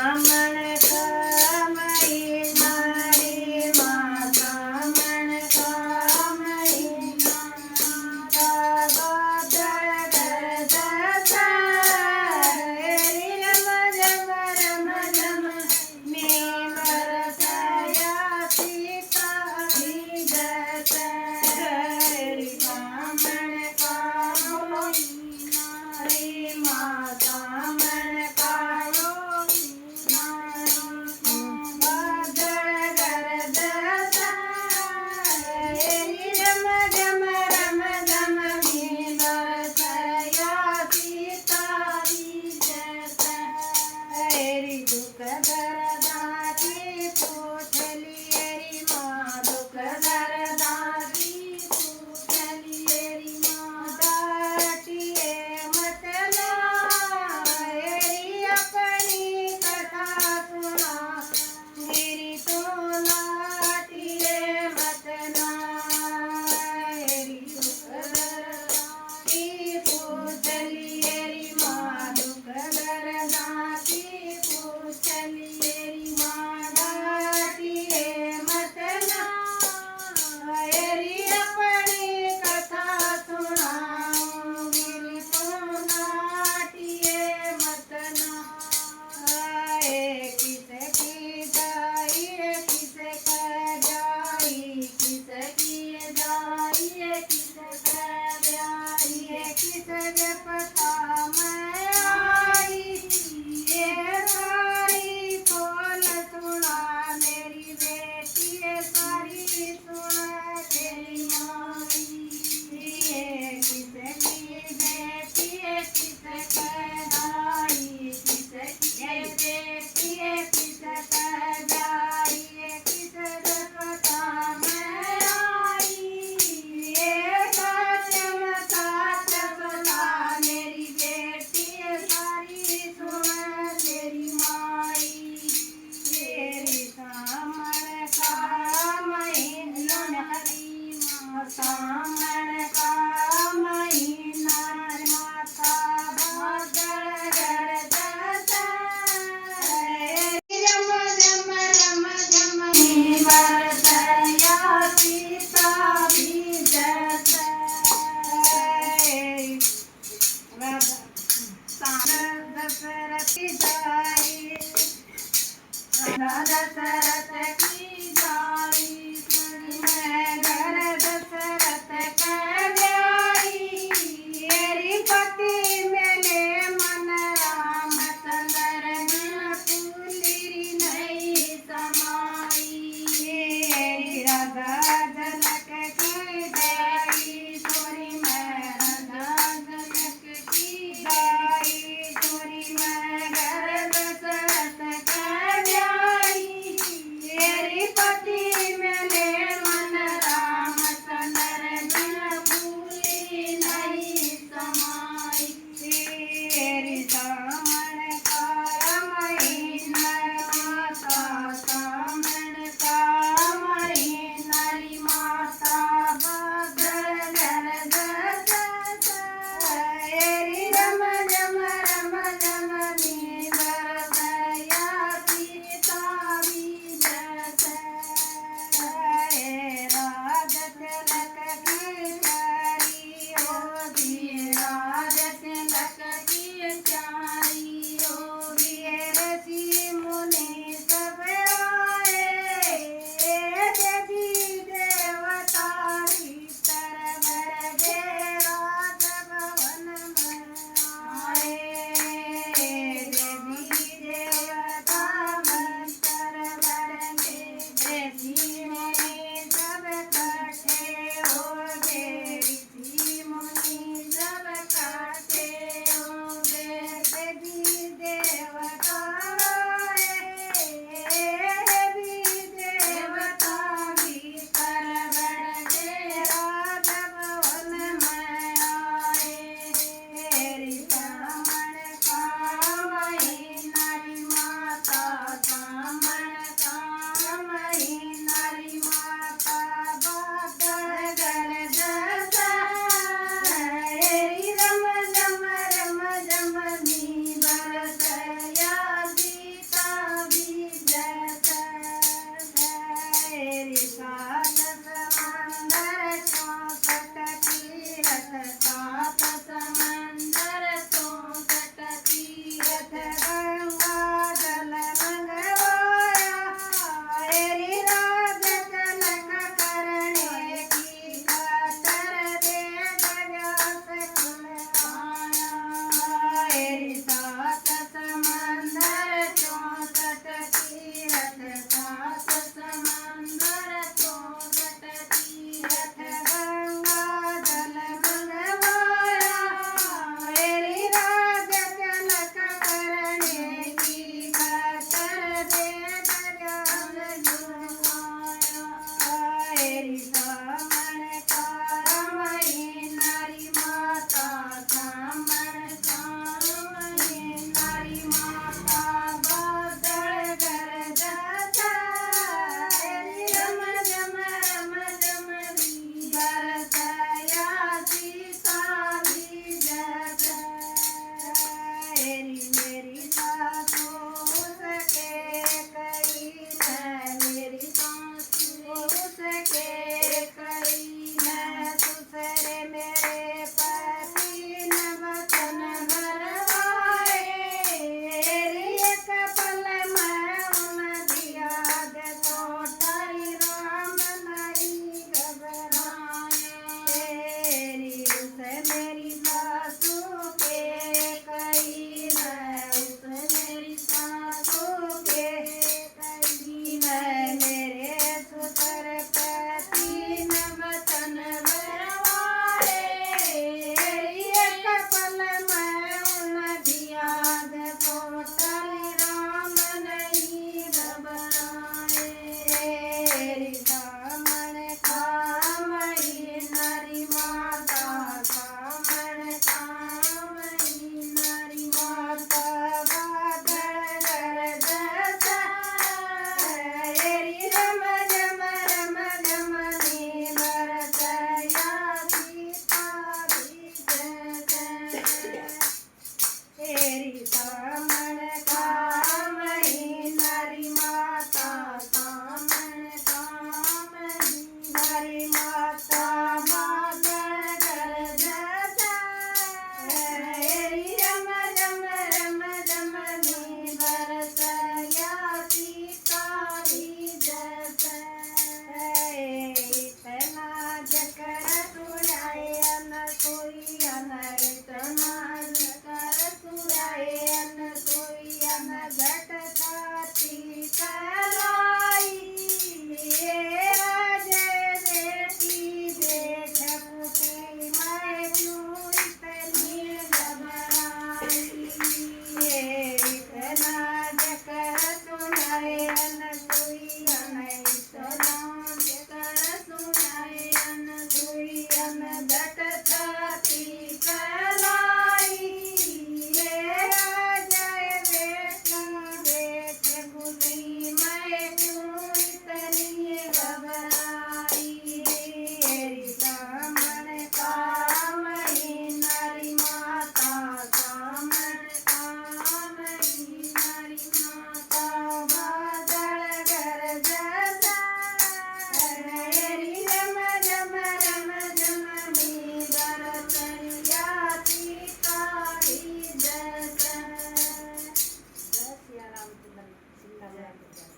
Yeah. कामण कामही नारी माता कामण कामही नारी माता मागण गरज एरी रम रम रम रम में बरसया सीतारी जस इतना जकर सुराए अन कोई अन इतना जकर सुराए अन कोई अन घट खाती कराई ये राजे बेटी देख पुती मैं क्यों इतनी घबराई ये इतना जकर सुनाए अन कोई अन इतना जकर सुनाए अन कोई अन घट खाती कराई ये राजे बेटी देख पुती मैं क्यों इतनी घबराई एरी कामण कामही नारी माता कामण कामही नारी माता बादल गरज एरी रम रम रम रम में बरसया सीतारी जस। बस यार, राम सिंह